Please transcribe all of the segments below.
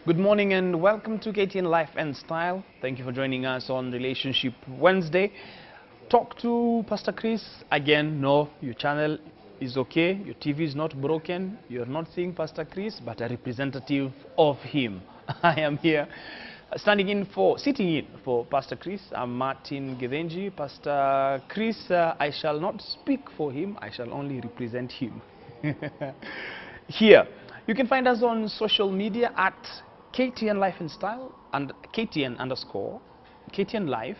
Good morning and welcome to KTN Life and Style. Thank you for joining us on Relationship Wednesday. Talk to Pastor Chris. Again, no, your channel is okay. Your TV is not broken. You're not seeing Pastor Chris, but a representative of him. I am here sitting in for Pastor Chris. I'm Martin Gedenji. Pastor Chris, I shall not speak for him. I shall only represent him. Here, you can find us on social media at KTN Life and Style and KTN Life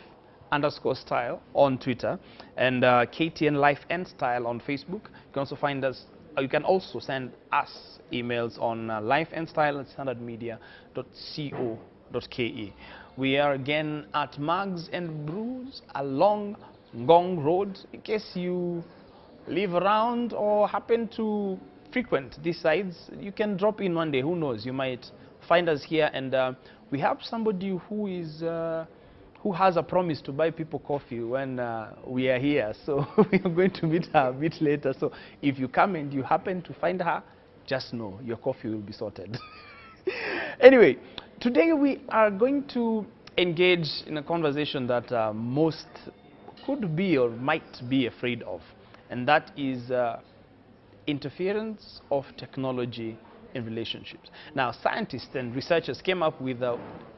_ Style on Twitter, and KTN Life and Style on Facebook. You can also find us. You can also send us emails on lifeandstyle@standardmedia.co.ke. We are again at Mugs and Brews along Ngong Road. In case you live around or happen to frequent these sides, you can drop in one day. Who knows? You might find us here, and we have somebody who has a promise to buy people coffee when we are here. So we are going to meet her a bit later. So if you come and you happen to find her, just know your coffee will be sorted. Anyway, today we are going to engage in a conversation that most could be or might be afraid of, and that is interference of technology in relationships. Now, scientists and researchers came up with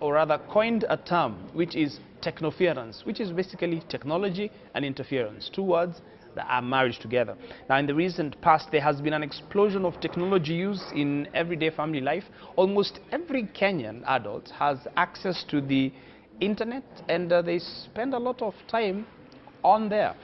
or rather coined a term, which is technoference, which is basically technology and interference, two words that are married together. Now, in the recent past, there has been an explosion of technology use in everyday family life. Almost every Kenyan adult has access to the internet, and they spend a lot of time on there.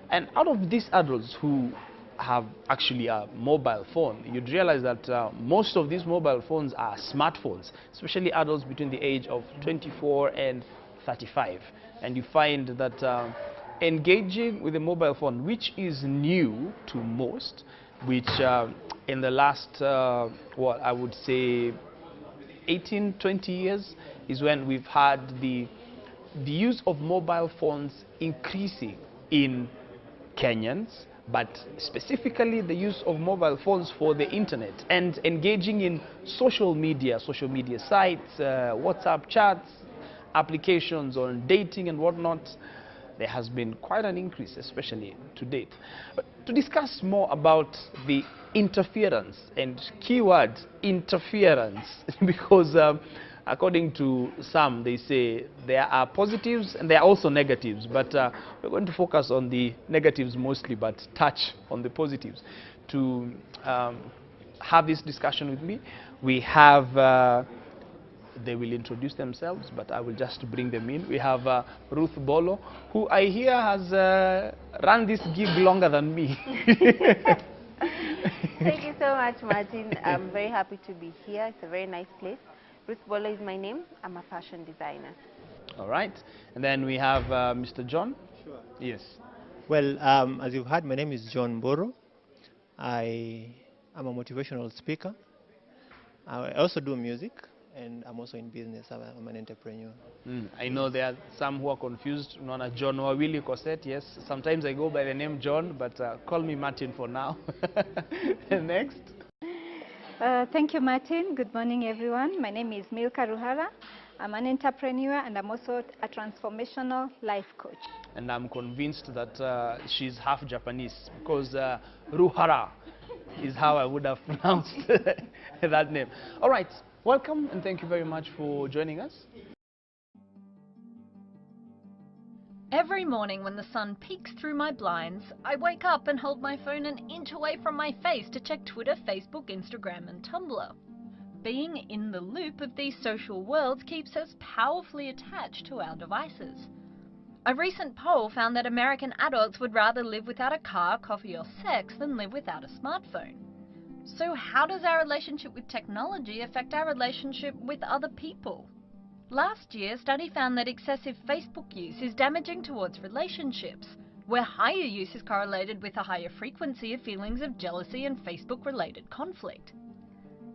And out of these adults who have actually a mobile phone, you'd realize that most of these mobile phones are smartphones, especially adults between the age of 24 and 35. And you find that engaging with a mobile phone, which is new to most, which in the last, I would say 18, 20 years, is when we've had the use of mobile phones increasing in Kenyans, but specifically the use of mobile phones for the internet and engaging in social media sites, WhatsApp chats, applications on dating and whatnot. There has been quite an increase, especially to date. But to discuss more about the interference, and keyword interference, because according to some, they say there are positives and there are also negatives, but we're going to focus on the negatives mostly, but touch on the positives. To have this discussion with me, we have, they will introduce themselves, but I will just bring them in. We have Ruth Bolo, who I hear has run this gig longer than me. Thank you so much, Martin. I'm very happy to be here. It's a very nice place. Ruth Bolo is my name. I'm a fashion designer. All right. And then we have Mr. John. Sure. Yes. Well, as you've heard, my name is John Boro. I am a motivational speaker. I also do music, and I'm also in business. I'm an entrepreneur. I know there are some who are confused. Nona John Wawili Cosette. Yes. Sometimes I go by the name John, but call me Martin for now. Next. Thank you, Martin. Good morning, everyone. My name is Milka Ruhara. I'm an entrepreneur, and I'm also a transformational life coach. And I'm convinced that she's half Japanese, because Ruhara is how I would have pronounced that name. All right, welcome, and thank you very much for joining us. Every morning when the sun peeks through my blinds, I wake up and hold my phone an inch away from my face to check Twitter, Facebook, Instagram and Tumblr. Being in the loop of these social worlds keeps us powerfully attached to our devices. A recent poll found that American adults would rather live without a car, coffee or sex than live without a smartphone. So how does our relationship with technology affect our relationship with other people? Last year, a study found that excessive Facebook use is damaging towards relationships, where higher use is correlated with a higher frequency of feelings of jealousy and Facebook-related conflict.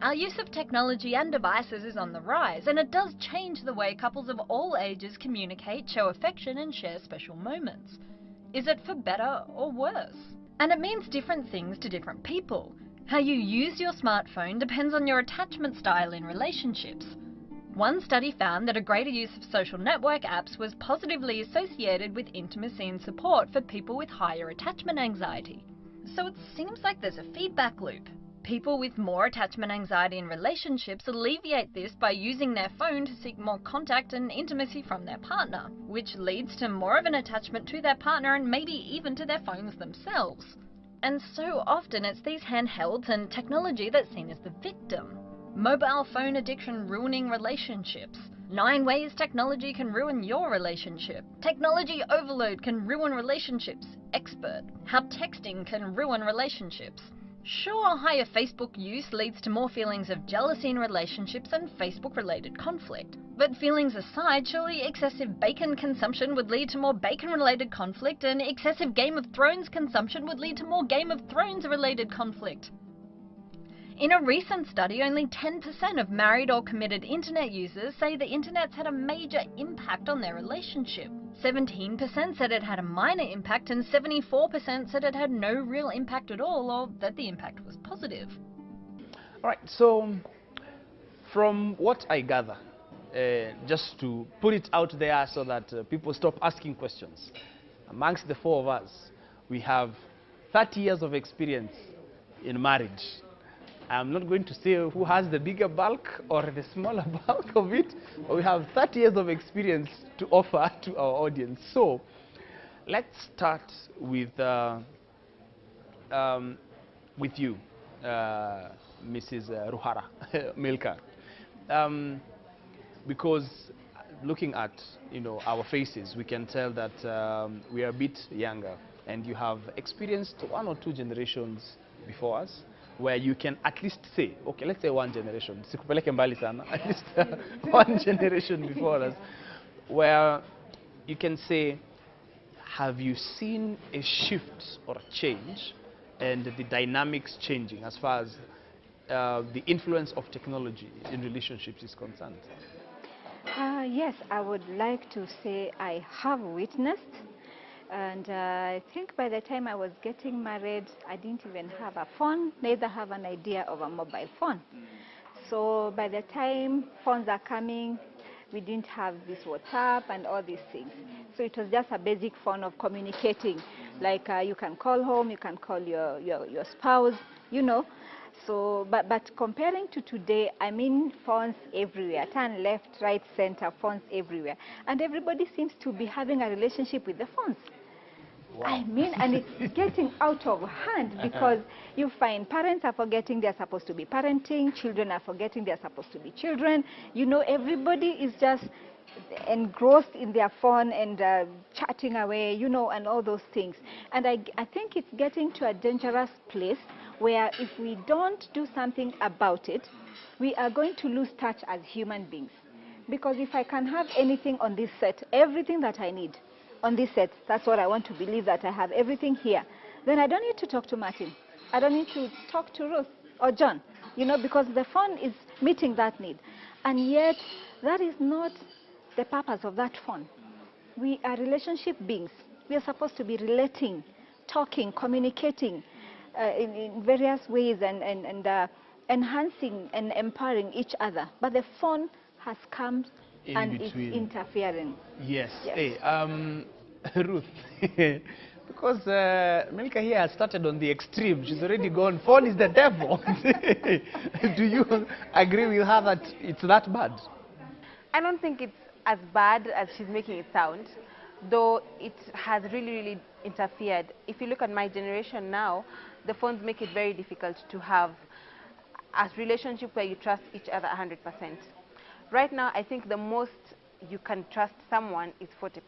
Our use of technology and devices is on the rise, and it does change the way couples of all ages communicate, show affection and share special moments. Is it for better or worse? And it means different things to different people. How you use your smartphone depends on your attachment style in relationships. One study found that a greater use of social network apps was positively associated with intimacy and support for people with higher attachment anxiety. So it seems like there's a feedback loop. People with more attachment anxiety in relationships alleviate this by using their phone to seek more contact and intimacy from their partner, which leads to more of an attachment to their partner and maybe even to their phones themselves. And so often it's these handhelds and technology that's seen as the victim. Mobile phone addiction ruining relationships. 9 ways technology can ruin your relationship. Technology overload can ruin relationships. Expert. How texting can ruin relationships. Sure, higher Facebook use leads to more feelings of jealousy in relationships and Facebook-related conflict. But feelings aside, surely excessive bacon consumption would lead to more bacon-related conflict, and excessive Game of Thrones consumption would lead to more Game of Thrones-related conflict. In a recent study, only 10% of married or committed internet users say the internet's had a major impact on their relationship. 17% said it had a minor impact, and 74% said it had no real impact at all, or that the impact was positive. All right, so from what I gather, just to put it out there so that people stop asking questions, amongst the 4 of us, we have 30 years of experience in marriage. I'm not going to say who has the bigger bulk or the smaller bulk of it, but we have 30 years of experience to offer to our audience. So let's start with you, Mrs. Ruhara Milka, because looking at our faces, we can tell that we are a bit younger, and you have experienced 1 or 2 generations before us, where you can at least say, okay, let's say 1 generation, at least 1 generation before us, where you can say, have you seen a shift or a change and the dynamics changing as far as the influence of technology in relationships is concerned? Yes, I would like to say I have witnessed. And I think by the time I was getting married, I didn't even have a phone, neither have an idea of a mobile phone. So by the time phones are coming, we didn't have this WhatsApp and all these things. So it was just a basic phone of communicating. Like you can call home, you can call your spouse, So, but comparing to today, I mean phones everywhere, turn left, right, center, phones everywhere. And everybody seems to be having a relationship with the phones. Wow. I mean, and it's getting out of hand because you find parents are forgetting they're supposed to be parenting, children are forgetting they're supposed to be children. Everybody is just engrossed in their phone and chatting away, and all those things. And I think it's getting to a dangerous place where if we don't do something about it, we are going to lose touch as human beings. Because if I can have anything on this set, everything that I need on this set, that's what I want to believe, that I have everything here, then I don't need to talk to Martin. I don't need to talk to Ruth or John, because the phone is meeting that need. And yet, that is not the purpose of that phone. We are relationship beings. We are supposed to be relating, talking, communicating in various ways and enhancing and empowering each other. But the phone has come and is interfering. Yes. Hey, Ruth, because Milka here has started on the extreme. She's already gone, phone is the devil. Do you agree with her that it's that bad? I don't think it's as bad as she's making it sound, though it has really, really interfered. If you look at my generation now, the phones make it very difficult to have a relationship where you trust each other 100%. Right now, I think the most you can trust someone is 40%,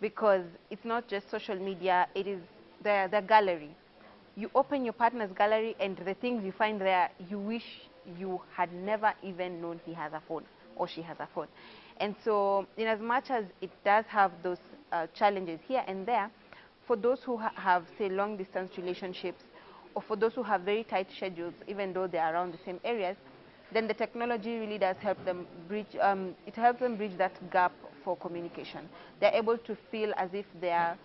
because it's not just social media, it is the gallery. You open your partner's gallery and the things you find there, you wish you had never even known he has a phone or she has a phone. And so, in as much as it does have those challenges here and there, for those who have, say, long-distance relationships, or for those who have very tight schedules, even though they are around the same areas, then the technology really does help them bridge, it helps them bridge that gap for communication. They're able to feel as if they are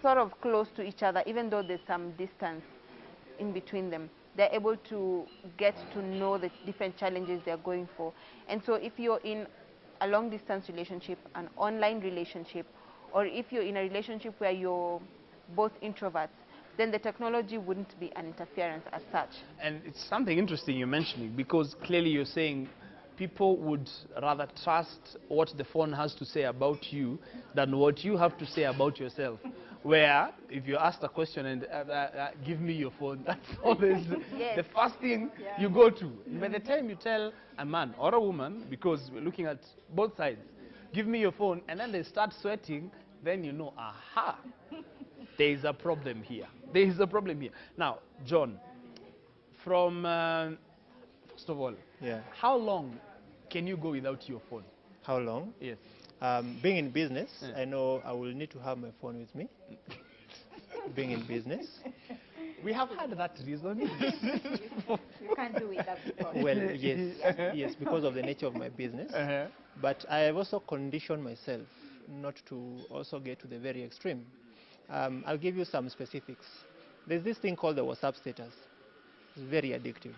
sort of close to each other, even though there's some distance in between them. they're able to get to know the different challenges they're going for. And so if you're in a long distance relationship, an online relationship, or if you're in a relationship where you're both introverts, then the technology wouldn't be an interference as such. And it's something interesting you're mentioning, because clearly you're saying people would rather trust what the phone has to say about you than what you have to say about yourself. Where if you ask a question and give me your phone, that's always Yes. the first thing you go to. By the time you tell a man or a woman, because we're looking at both sides, give me your phone, and then they start sweating, then you know, aha, there is a problem here. There is a problem here. Now, John, from, first of all, how long can you go without your phone? How long? Yes. Being in business, I know I will need to have my phone with me. Being in business. We have had that reason. You can't do without the phone. Well, yes, yes, because of the nature of my business. But I have also conditioned myself not to also get to the very extreme. I'll give you some specifics. There's this thing called the WhatsApp status. It's very addictive.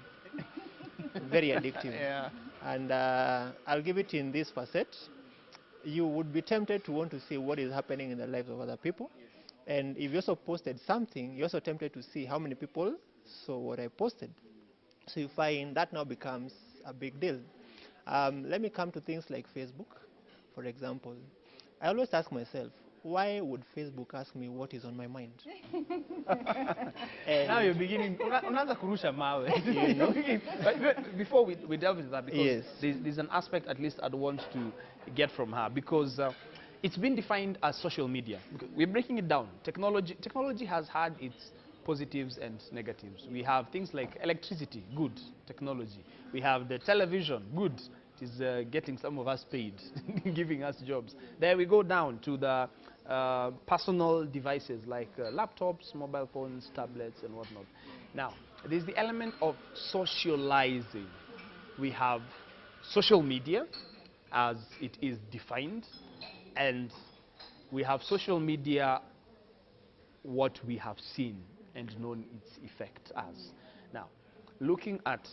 Very addictive. Yeah. And I'll give it in this facet. You would be tempted to want to see what is happening in the lives of other people. And if you also posted something, you're also tempted to see how many people saw what I posted. So you find that now becomes a big deal. Let me come to things like Facebook, for example. I always ask myself, why would Facebook ask me what is on my mind? Now you're beginning. Unaanza kurusha mawe. You know? But before we delve into that, because there's an aspect at least I'd want to get from her, because it's been defined as social media. We're breaking it down. Technology has had its positives and negatives. We have things like electricity, good technology. We have the television, good. It is getting some of us paid, giving us jobs. There we go down to the personal devices like laptops, mobile phones, tablets, and whatnot. Now, there's the element of socializing. We have social media as it is defined, and we have social media what we have seen and known its effect as. Now, looking at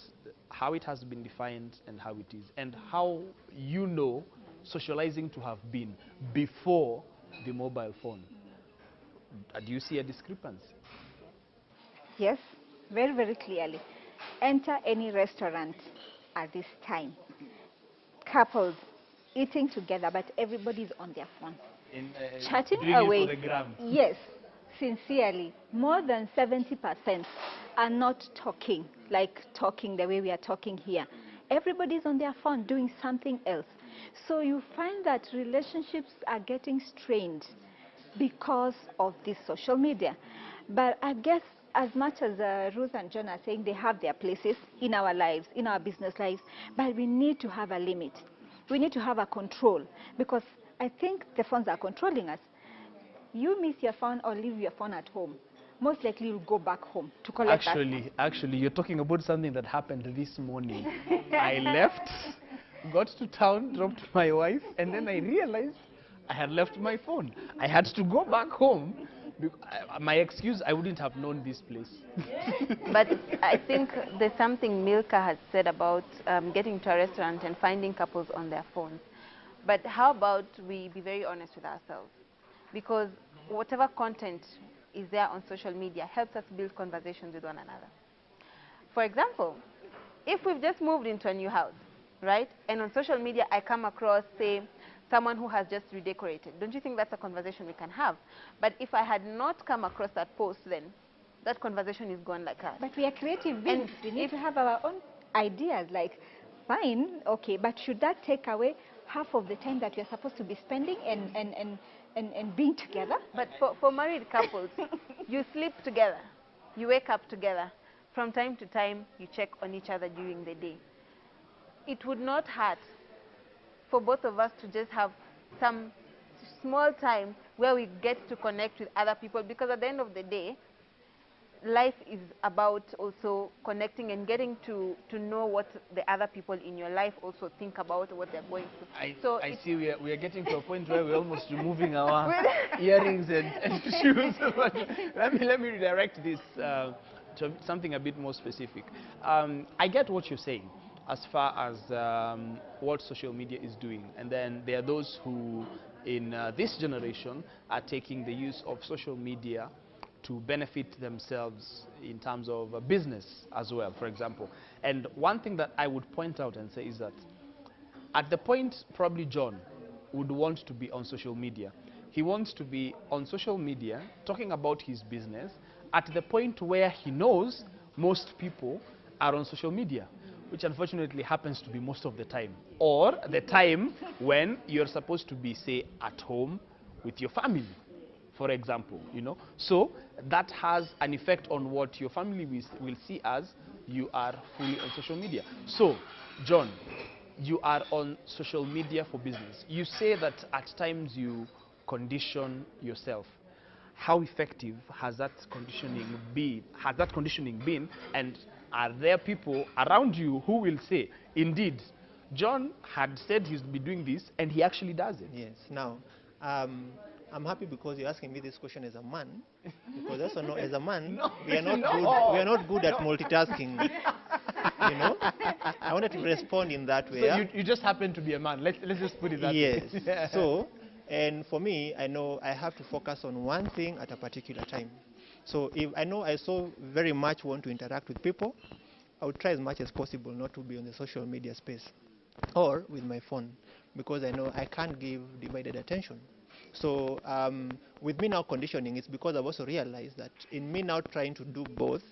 how it has been defined and how it is, and how you know socializing to have been before the mobile phone, do you see a discrepancy? Yes, very, very clearly. Enter any restaurant at this time. Couples eating together, but everybody's on their phone. Chatting away. For the gram. Yes, sincerely. More than 70% are not talking, like talking the way we are talking here. Everybody's on their phone doing something else. So you find that relationships are getting strained because of this social media. But I guess as much as Ruth and John are saying, they have their places in our lives, in our business lives, but we need to have a limit. We need to have a control, because I think the phones are controlling us. You miss your phone or leave your phone at home, most likely you'll go back home to collect that. Actually, you're talking about something that happened this morning. I left, got to town, dropped my wife, and then I realized I had left my phone. I had to go back home. My excuse, I wouldn't have known this place. But I think there's something Milka has said about getting to a restaurant and finding couples on their phones. But how about we be very honest with ourselves? Because whatever content is there on social media helps us build conversations with one another. For example, if we've just moved into a new house, right, and on social media I come across, say, someone who has just redecorated, don't you think that's a conversation we can have? But if I had not come across that post, then that conversation is gone like that. But we are creative beings. We need to have our own ideas, like, fine, okay, but should that take away half of the time that we're supposed to be spending and being together? But for married couples, you sleep together, you wake up together. From time to time, you check on each other during the day. It would not hurt for both of us to just have some small time where we get to connect with other people, because at the end of the day, life is about also connecting and getting to know what the other people in your life also think about what they're going through. I see we are getting to a point where we're almost removing our earrings and shoes. Let me redirect this something a bit more specific. I get what you're saying as far as what social media is doing, and then there are those who in this generation are taking the use of social media to benefit themselves in terms of business as well, for example. And one thing that I would point out and say is that at the point probably John would want to be on social media, he wants to be on social media talking about his business at the point where he knows most people are on social media, which unfortunately happens to be most of the time, or the time when you're supposed to be, say, at home with your family, for example, you know. So that has an effect on what your family will see as you are fully on social media. So, John, you are on social media for business. You say that at times you condition yourself. How effective has that conditioning been? And are there people around you who will say, indeed, John had said he'd be doing this, and he actually does it? Yes. Now, I'm happy because you're asking me this question as a man, because also know, as a man, we are not good at multitasking. You know, I wanted to respond in that way. So you just happen to be a man. Let's just put it that way. Yes. So, and for me, I know I have to focus on one thing at a particular time. So if I know I so very much want to interact with people, I would try as much as possible not to be on the social media space or with my phone, because I know I can't give divided attention. So with me now conditioning, it's because I've also realized that in me now trying to do both,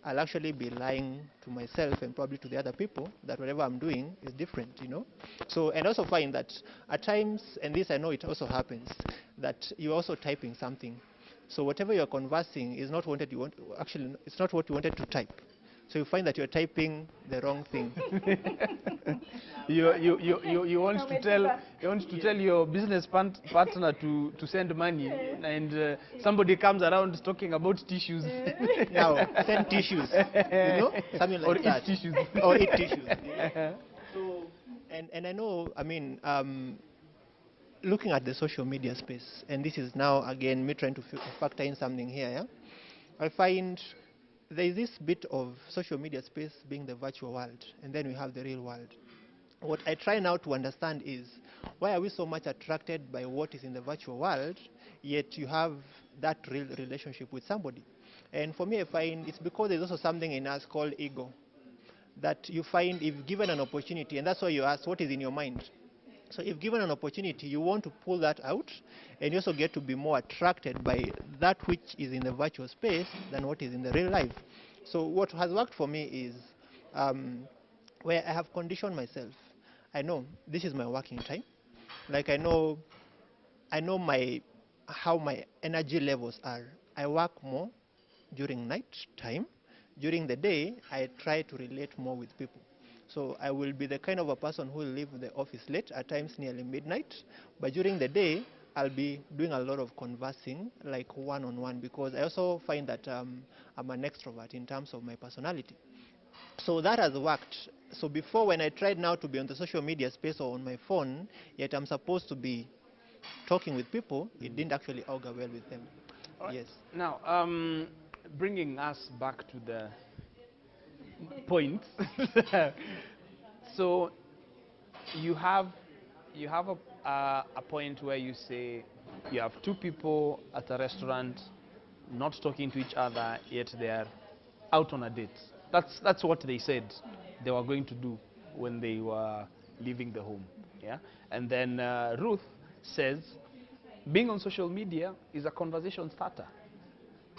I'll actually be lying to myself and probably to the other people that whatever I'm doing is different, you know. So, and also find that at times, and this I know it also happens, that you're also typing something. So whatever you're conversing is not what you want, actually, it's not what you wanted to type. So you find that you're typing the wrong thing. you want to tell your business partner to send money, and somebody comes around talking about tissues. Now send tissues, you know, something like or that. Eat tissues. Or eat tissues. Yeah. So, and I know, I mean, looking at the social media space, and this is now again me trying to factor in something here. Yeah? I find there is this bit of social media space being the virtual world, and then we have the real world. What I try now to understand is, why are we so much attracted by what is in the virtual world, yet you have that real relationship with somebody? And for me, I find it's because there's also something in us called ego, that you find if given an opportunity, and that's why you ask what is in your mind. So if given an opportunity, you want to pull that out, and you also get to be more attracted by that which is in the virtual space than what is in the real life. So what has worked for me is where I have conditioned myself. I know this is my working time. Like I know how my energy levels are. I work more during night time. During the day, I try to relate more with people. So I will be the kind of a person who will leave the office late, at times nearly midnight. But during the day, I'll be doing a lot of conversing, like one-on-one, because I also find that I'm an extrovert in terms of my personality. So that has worked. So before, when I tried now to be on the social media space or on my phone, yet I'm supposed to be talking with people, it didn't actually augur well with them. Right. Yes. Now, bringing us back to the point. So you have a point where you say you have two people at a restaurant not talking to each other, yet they are out on a date. That's what they said they were going to do when they were leaving the home. Yeah. And then Ruth says being on social media is a conversation starter.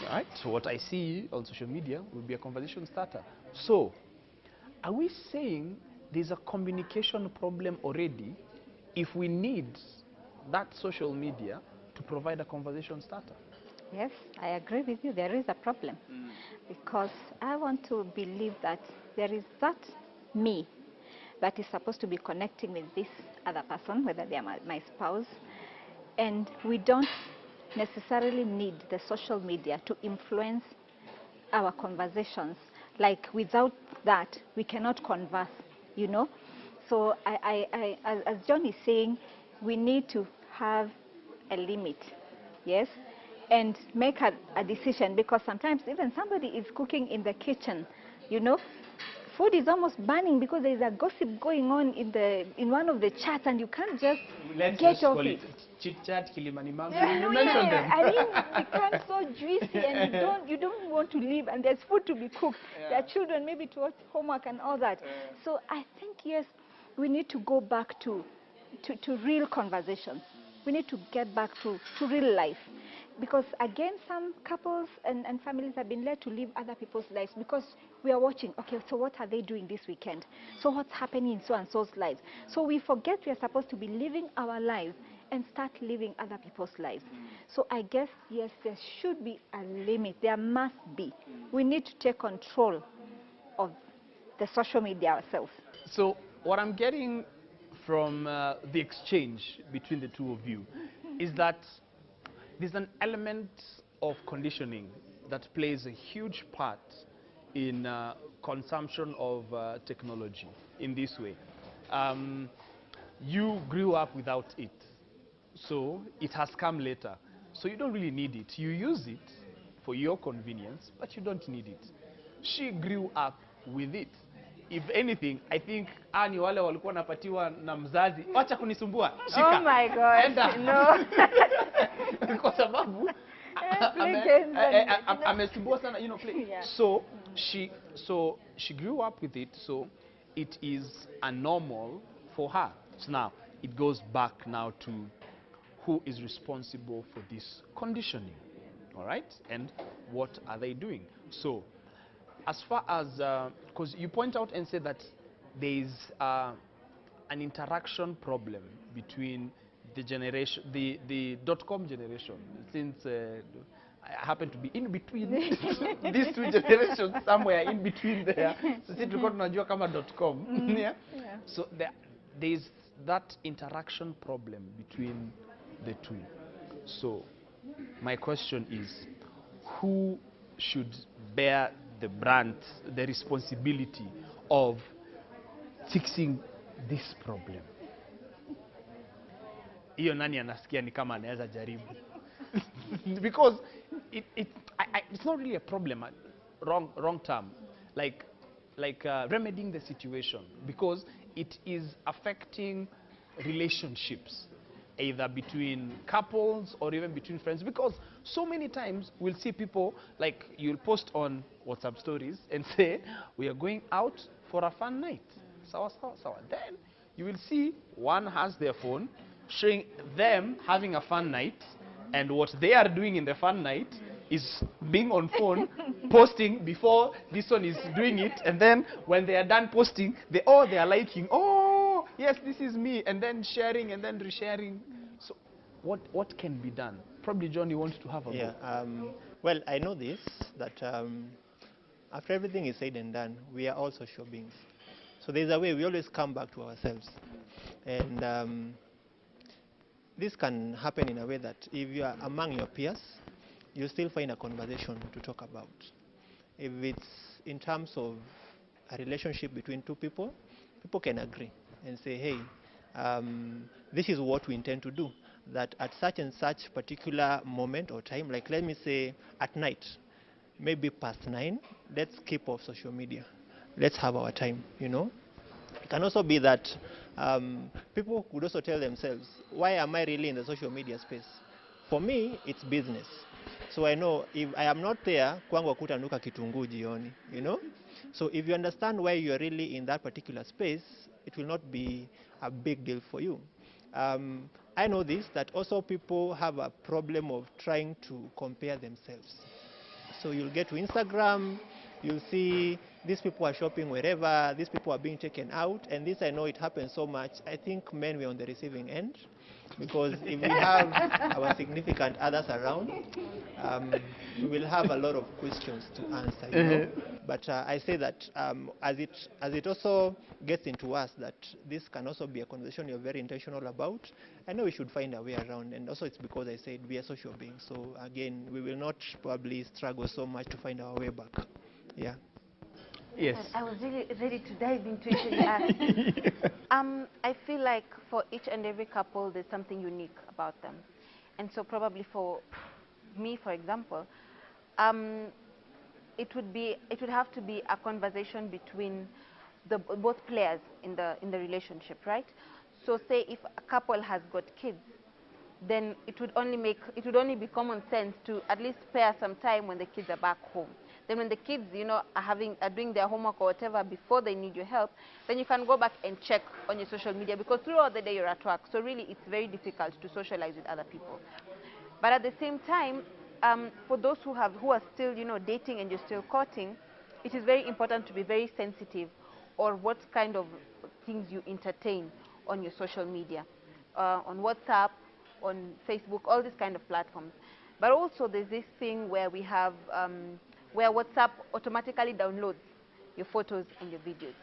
Right? So what I see on social media will be a conversation starter. So, are we saying there's a communication problem already if we need that social media to provide a conversation starter? Yes, I agree with you. There is a problem because I want to believe that there is that me that is supposed to be connecting with this other person, whether they are my spouse, and we don't necessarily need the social media to influence our conversations. Like without that, we cannot converse, you know. So as John is saying, we need to have a limit, yes. and make a decision, because sometimes even somebody is cooking in the kitchen, you know, food is almost burning because there is a gossip going on in one of the chats, and you can't just get off it. Chit chat, Kilimani Mambo. Yeah, You mentioned them. I mean, it becomes so juicy, and you don't want to leave, and there's food to be cooked. There are children maybe to watch homework and all that. So I think, yes, we need to go back to real conversations. We need to get back to real life. Because again, some couples and families have been led to live other people's lives because we are watching, okay, so what are they doing this weekend? So what's happening in so-and-so's lives? So we forget we are supposed to be living our lives and start living other people's lives. So I guess, yes, there should be a limit. There must be. We need to take control of the social media ourselves. So what I'm getting from the exchange between the two of you is that there's an element of conditioning that plays a huge part in consumption of technology in this way. You grew up without it, so it has come later. So you don't really need it. You use it for your convenience, but you don't need it. She grew up with it. If anything, I think ani wale walikuwa napatiwa na mzazi, acha kunisumbua, shika. Oh my God, enda. no. Kwa sababu amesumbua sana, you know, play. Yeah. So she grew up with it, so it is a normal for her. So now it goes back now to who is responsible for this conditioning, all right? And what are they doing? So as far as, because you point out and say that there is an interaction problem between the generation, the .com generation, since I happen to be in between these two generations, somewhere in between there. So .com. Yeah? So there is that interaction problem between the two. So my question is, who should bear the brunt, the responsibility of fixing this problem? Hiyo nani anasikia ni kama anaweza jaribu? Because it's not really a problem, wrong term, like remedying the situation, because it is affecting relationships, either between couples or even between friends, because so many times we'll see people, like you'll post on WhatsApp stories and say, we are going out for a fun night. Sawa, sawa, sawa. Then you will see one has their phone showing them having a fun night, and what they are doing in the fun night is being on phone, posting before this one is doing it, and then when they are done posting, they are liking, oh, yes, this is me, and then sharing and then resharing. So what can be done? Probably John, you want to have a go. Well, I know this, that after everything is said and done, we are all social beings. So there's a way we always come back to ourselves. And this can happen in a way that if you are among your peers, you still find a conversation to talk about. If it's in terms of a relationship between two people, people can agree and say, hey, this is what we intend to do. That at such and such particular moment or time, like let me say at night, maybe past 9, let's keep off social media. Let's have our time, you know. It can also be that people could also tell themselves, why am I really in the social media space? For me, it's business. So I know if I am not there, kwangu kutanuka kitungu jioni, you know. So if you understand why you are really in that particular space, it will not be a big deal for you. I know this, that also people have a problem of trying to compare themselves. So you'll get to Instagram, you'll see these people are shopping wherever, these people are being taken out, and this I know it happens so much. I think men were on the receiving end, because if we have our significant others around, we will have a lot of questions to answer, you know? But I say that as it also gets into us, that this can also be a conversation you're very intentional about, I know we should find a way around. And also it's because I said we are social beings. So again, we will not probably struggle so much to find our way back. Yeah. Yes. I was really ready to dive into it. I feel like for each and every couple, there's something unique about them. And so probably for me, for example, it would have to be a conversation between both players in the relationship, right? So say if a couple has got kids, then it would only be common sense to at least spare some time when the kids are back home. Then when the kids, you know, are doing their homework or whatever before they need your help, then you can go back and check on your social media, because throughout the day you're at work. So really it's very difficult to socialize with other people. But at the same time, for those who are still, you know, dating and you're still courting, it is very important to be very sensitive or what kind of things you entertain on your social media, on WhatsApp, on Facebook, all these kind of platforms. But also there's this thing where we have, where WhatsApp automatically downloads your photos and your videos.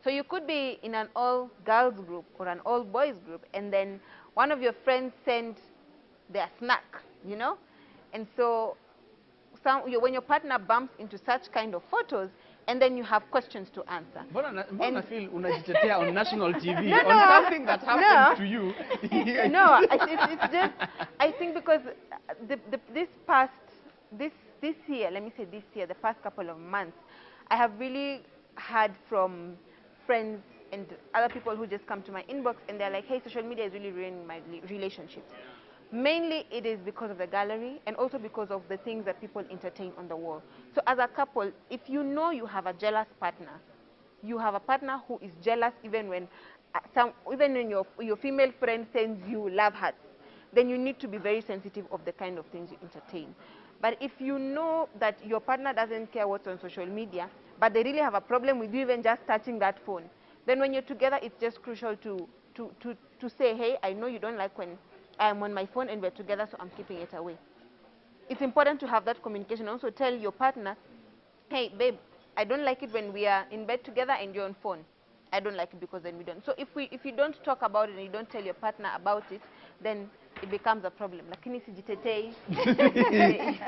So you could be in an all-girls group or an all-boys group, and then one of your friends send their snack, you know? And so when your partner bumps into such kind of photos, and then you have questions to answer. Mbona feel unajitetea on national TV on something that happened to you? No, it's just, I think because this year, let me say this year, the past couple of months, I have really heard from friends and other people who just come to my inbox and they're like, hey, social media is really ruining my relationships. Mainly it is because of the gallery and also because of the things that people entertain on the wall. So as a couple, if you know you have a jealous partner, you have a partner who is jealous even when your female friend sends you love hearts, then you need to be very sensitive of the kind of things you entertain. But if you know that your partner doesn't care what's on social media, but they really have a problem with you even just touching that phone, then when you're together, it's just crucial to say, hey, I know you don't like when I'm on my phone and we're together, so I'm keeping it away. It's important to have that communication. Also tell your partner, hey, babe, I don't like it when we are in bed together and you're on phone. I don't like it because then we don't. So if you don't talk about it and you don't tell your partner about it, then it becomes a problem. Lakini sijitetei.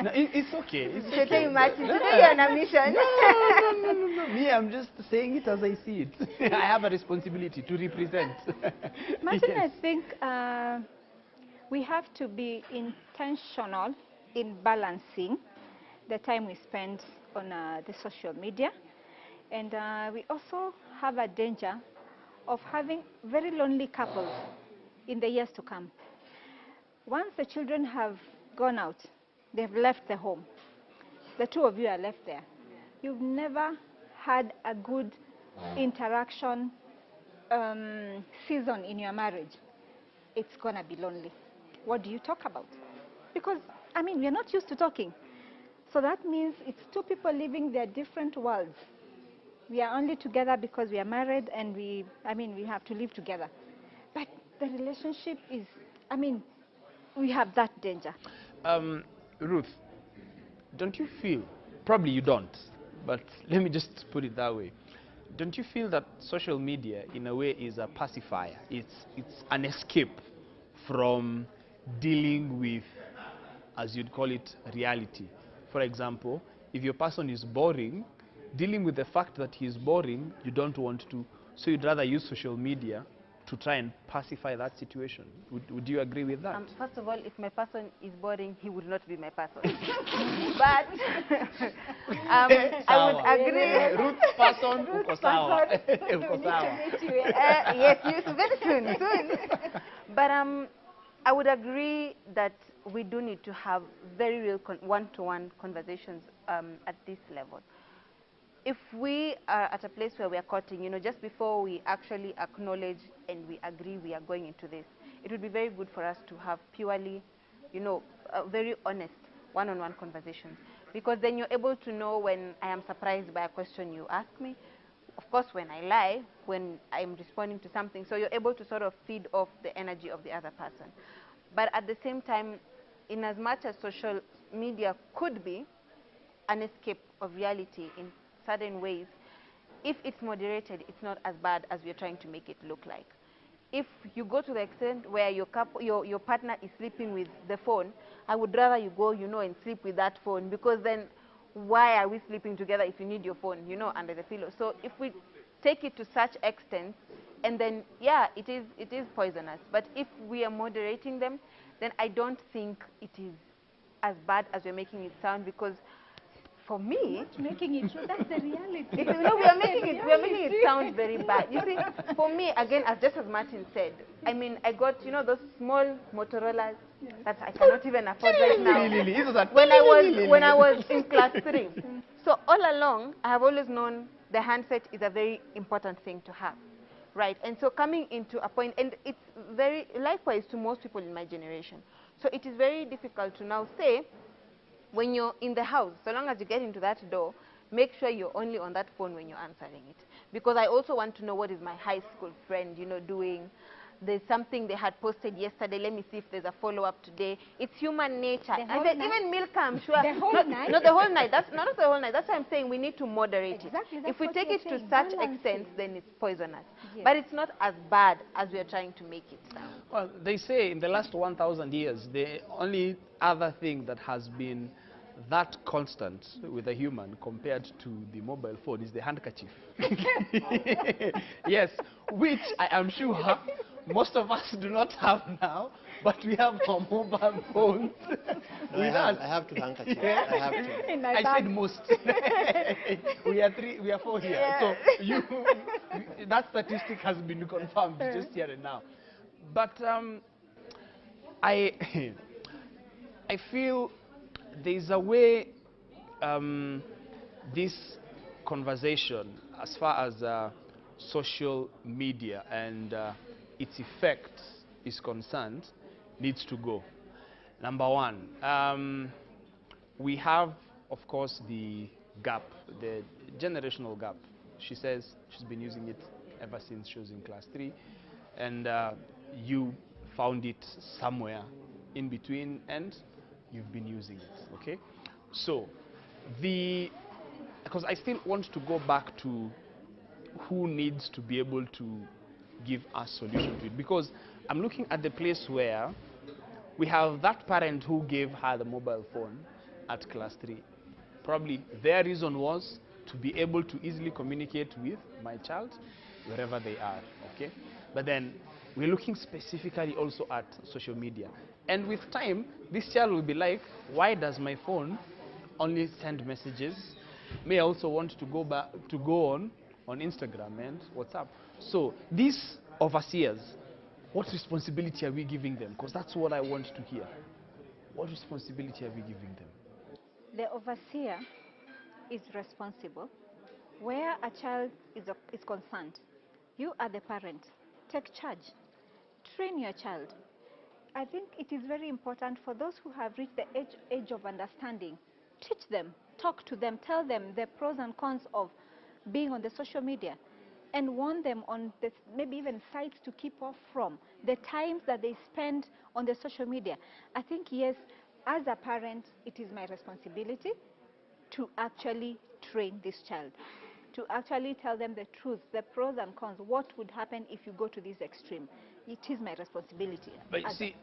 No, it's okay. Sijitetei much. Today you're on a mission. No. Me, I'm just saying it as I see it. I have a responsibility to represent. Martin, Yes. I think we have to be intentional in balancing the time we spend on the social media. And we also have a danger of having very lonely couples in the years to come. Once the children have gone out, they've left the home, the two of you are left there. You've never had a good interaction season in your marriage. It's going to be lonely. What do you talk about? Because, I mean, we're not used to talking. So that means it's two people living their different worlds. We are only together because we are married and we have to live together. But the relationship is, we have that danger. Ruth, don't you feel, probably you don't, but let me just put it that way. Don't you feel that social media, in a way, is a pacifier? It's an escape from dealing with, as you'd call it, reality. For example, if your person is boring, dealing with the fact that he is boring, you don't want to, so you'd rather use social media to try and pacify that situation. Would you agree with that? First of all, if my person is boring, he would not be my person. But I would agree. Ruth's person, uko sawa. Uko sawa. Yes, very soon. But I would agree that we do need to have very real one-to-one conversations at this level. If we are at a place where we are courting, just before we actually acknowledge and we agree we are going into this, it would be very good for us to have purely, very honest one-on-one conversations. Because then you're able to know when I am surprised by a question you ask me. Of course, when I lie, when I'm responding to something. So you're able to sort of feed off the energy of the other person. But at the same time, in as much as social media could be an escape of reality in certain ways, if it's moderated, it's not as bad as we're trying to make it look like. If you go to the extent where your partner is sleeping with the phone, I would rather you go, and sleep with that phone, because then why are we sleeping together if you need your phone, under the pillow? So if we take it to such extent, and then, yeah, it is poisonous. But if we are moderating them, then I don't think it is as bad as we're making it sound, because for me, Making it true, that's the reality. we are making it sound very bad. You see, for me, again, just as Martin said, I mean, I got, those small Motorola's that I cannot even afford right now. When I was in class 3. So all along, I have always known the handset is a very important thing to have. Right, and so coming into a point, and it's very likewise to most people in my generation. So it is very difficult to now say, when you're in the house, so long as you get into that door, make sure you're only on that phone when you're answering it. Because I also want to know what is my high school friend, doing. There's something they had posted yesterday. Let me see if there's a follow-up today. It's human nature. And then even Milka, I'm sure. The whole night? Not the whole night. That's not the whole night. That's why I'm saying we need to moderate Exactly, it. that's If we what take you're it to saying, such balancing. extent, then it's poisonous. Yes. But it's not as bad as we are trying to make it sound. Well, they say in the last 1,000 years, the only other thing that has been that constant with a human compared to the mobile phone is the handkerchief. Yes, which I am sure most of us do not have now, but we have our mobile phones. No, I have two handkerchiefs. Yeah. I have two. In my I bag. said most. we are 4 here. Yeah. So that statistic has been confirmed just here and now. But I feel there's a way this conversation, as far as social media and its effects is concerned, needs to go. Number one, we have, of course, the gap, the generational gap. She says she's been using it ever since she was in class 3, and you found it somewhere in between, and you've been using it, okay? So, because I still want to go back to who needs to be able to give a solution to it, because I'm looking at the place where we have that parent who gave her the mobile phone at class 3. Probably their reason was to be able to easily communicate with my child wherever they are, okay? But then we're looking specifically also at social media. And with time, this child will be like, why does my phone only send messages? May I also want to go on Instagram and WhatsApp. So these overseers, what responsibility are we giving them? Because that's what I want to hear. What responsibility are we giving them? The overseer is responsible where a child is concerned. You are the parent. Take charge. Train your child. I think it is very important for those who have reached the age of understanding. Teach them, talk to them, tell them the pros and cons of being on the social media, and warn them on maybe even sites to keep off from, the times that they spend on the social media. I think, yes, as a parent, it is my responsibility to actually train this child, to actually tell them the truth, the pros and cons, what would happen if you go to this extreme. It is my responsibility. But you see,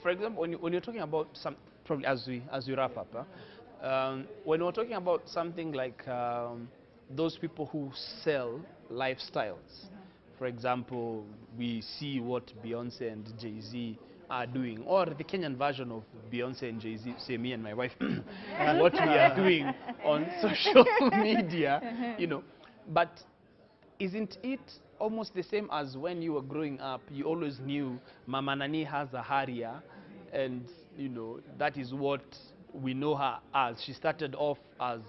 for example, when you're talking about some, probably as we wrap up, when we're talking about something like those people who sell lifestyles, for example, we see what Beyonce and Jay-Z are doing, or the Kenyan version of Beyonce and Jay-Z, say me and my wife, what we are doing on social media, But isn't it almost the same as when you were growing up? You always knew Mama Nani has a Harrier, and that is what we know her as. She started off as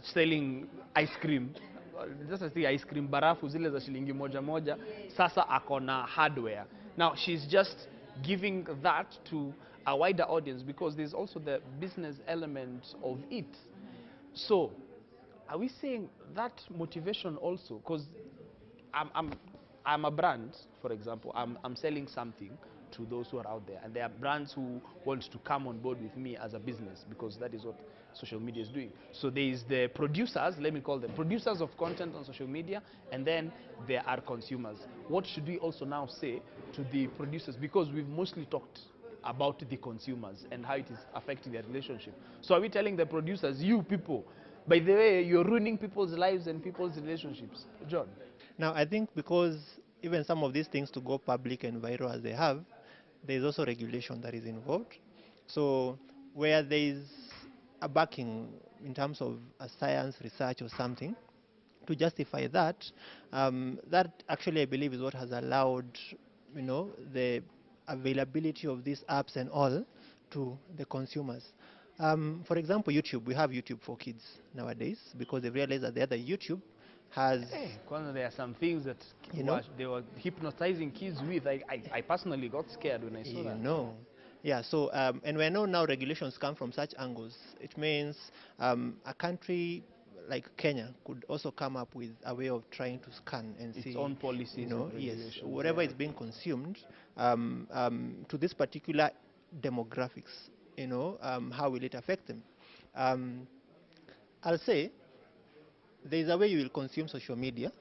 selling ice cream. Just as the ice cream, barafu zile za shilingi moja moja. Sasa akona hardware. Now she's just giving that to a wider audience because there's also the business element of it. So, are we saying that motivation also? Because I'm a brand, for example. I'm selling something to those who are out there, and there are brands who want to come on board with me as a business because that is what social media is doing. So there is the producers, let me call them producers of content on social media, and then there are consumers. What should we also now say to the producers? Because we've mostly talked about the consumers and how it is affecting their relationship. So are we telling the producers, you people, by the way, you're ruining people's lives and people's relationships? John? Now, I think because even some of these things to go public and viral as they have, there is also regulation that is involved. So where there is a backing in terms of a science research or something to justify that, that actually I believe is what has allowed, the availability of these apps and all to the consumers. For example, YouTube. We have YouTube for kids nowadays because they realize that the other YouTube has, there are some things that they were hypnotizing kids with. I personally got scared when I saw that. Yeah, so, and we know now regulations come from such angles. It means a country like Kenya could also come up with a way of trying to scan and see its own policies, yes, whatever is being consumed to this particular demographics, how will it affect them? I'll say there is a way you will consume social media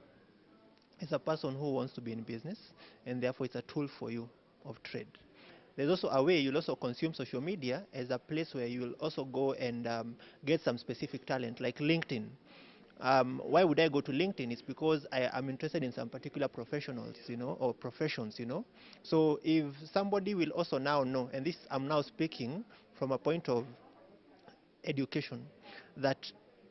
as a person who wants to be in business, and therefore it's a tool for you of trade. There's also a way you'll also consume social media as a place where you will also go and get some specific talent, like LinkedIn. Why would I go to LinkedIn? It's because I'm interested in some particular professionals, or professions, So if somebody will also now know, and this I'm now speaking from a point of education, that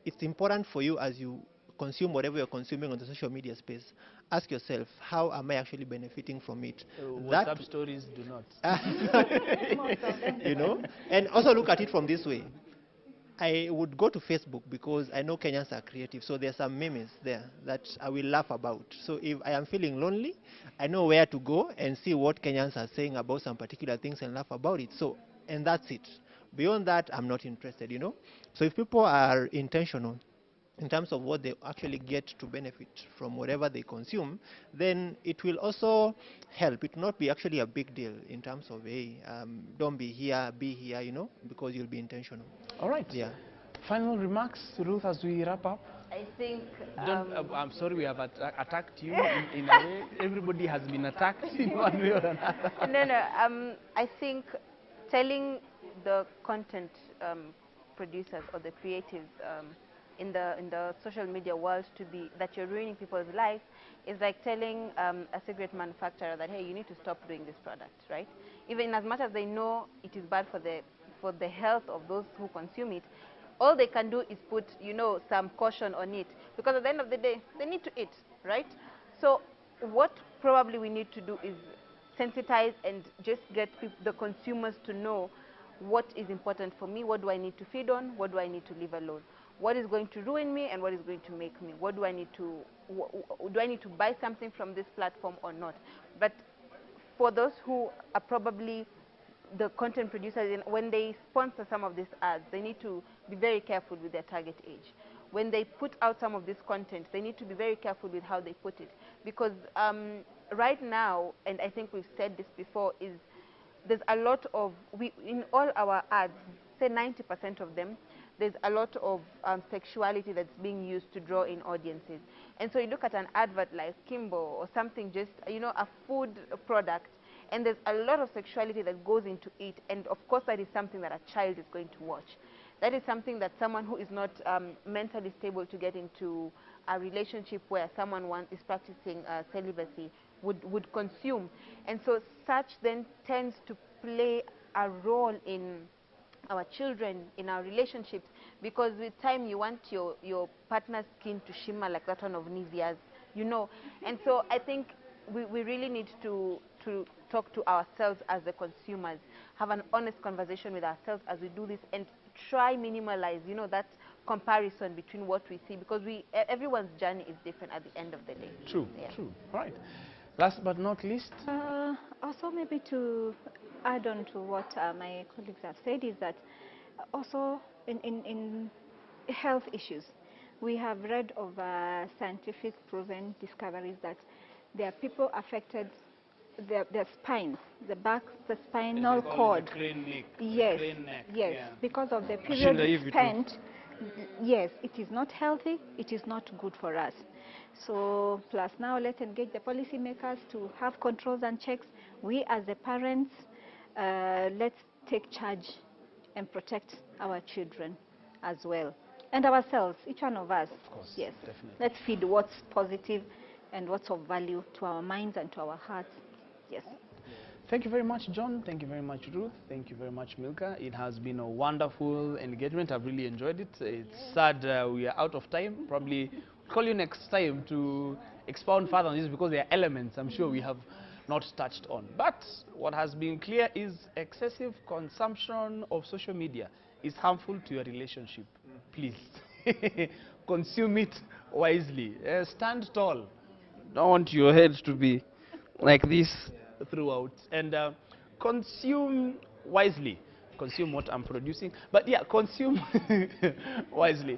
it's important for you as you consume whatever you're consuming on the social media space, ask yourself, how am I actually benefiting from it? WhatsApp stories do not. And also look at it from this way. I would go to Facebook because I know Kenyans are creative, so there's some memes there that I will laugh about. So if I am feeling lonely, I know where to go and see what Kenyans are saying about some particular things and laugh about it. So, and that's it. Beyond that, I'm not interested, So if people are intentional in terms of what they actually get to benefit from whatever they consume, then it will also help. It will not be actually a big deal in terms of, hey, don't be here, be here, because you'll be intentional. All right. Yeah. Final remarks, Ruth, as we wrap up? I think... I'm sorry we have attacked you in a way. Everybody has been attacked in one way or another. No. I think telling the content producers or the creatives in the social media world that you're ruining people's lives is like telling a cigarette manufacturer that, hey, you need to stop doing this product, right? Even as much as they know it is bad for the health of those who consume it, all they can do is put, some caution on it, because at the end of the day, they need to eat, right? So what probably we need to do is sensitize and just get the consumers to know what is important for me, what do I need to feed on, what do I need to leave alone, what is going to ruin me and what is going to make me, what do I need to, do I need to buy something from this platform or not? But for those who are probably the content producers, when they sponsor some of these ads, they need to be very careful with their target age. When they put out some of this content, they need to be very careful with how they put it. Because right now, and I think we've said this before, is there's a lot of, in all our ads, say 90% of them, there's a lot of sexuality that's being used to draw in audiences. And so you look at an advert like Kimbo or something, just, a food product, and there's a lot of sexuality that goes into it, and of course that is something that a child is going to watch. That is something that someone who is not mentally stable to get into a relationship where someone is practicing celibacy would consume. And so such then tends to play a role in our children, in our relationships, because with time you want your partner's skin to shimmer like that one of Nivea's, And so I think we really need to talk to ourselves as the consumers, have an honest conversation with ourselves as we do this, and try minimalize, that comparison between what we see, because everyone's journey is different at the end of the day. True. All right. Last but not least, also maybe to add on to what my colleagues have said, is that also in health issues, we have read of scientific proven discoveries that there are people affected, their spines, the back, the spinal cord. Yes, because of the period spent. Yes, it is not healthy, it is not good for us. So, plus now let's engage the policymakers to have controls and checks. We as the parents, let's take charge and protect our children as well. And ourselves, each one of us. Of course, yes. Definitely. Let's feed what's positive and what's of value to our minds and to our hearts. Yes. Thank you very much, John. Thank you very much, Ruth. Thank you very much, Milka. It has been a wonderful engagement. I've really enjoyed it. It's sad we are out of time. Probably call you next time to expound further on this because there are elements I'm sure we have not touched on. But what has been clear is excessive consumption of social media is harmful to your relationship. Please consume it wisely. Stand tall. Don't want your head to be like this throughout, and consume wisely. Consume what I'm producing, but yeah, consume wisely.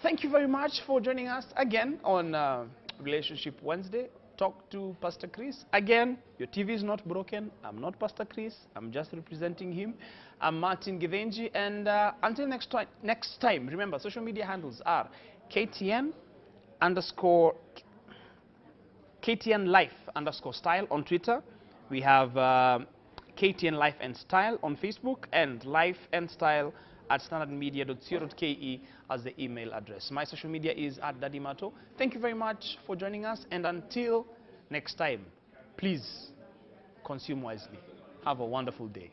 Thank you very much for joining us again on Relationship Wednesday. Talk to Pastor Chris. Again, your TV is not broken. I'm not Pastor Chris. I'm just representing him. I'm Martin Givenji, and until next time, remember, social media handles are KTN Life_style on Twitter. We have KTN Life and Style on Facebook, and Life and Style at standardmedia.co.ke as the email address. My social media is at Daddy Mato. Thank you very much for joining us, and until next time, please consume wisely. Have a wonderful day.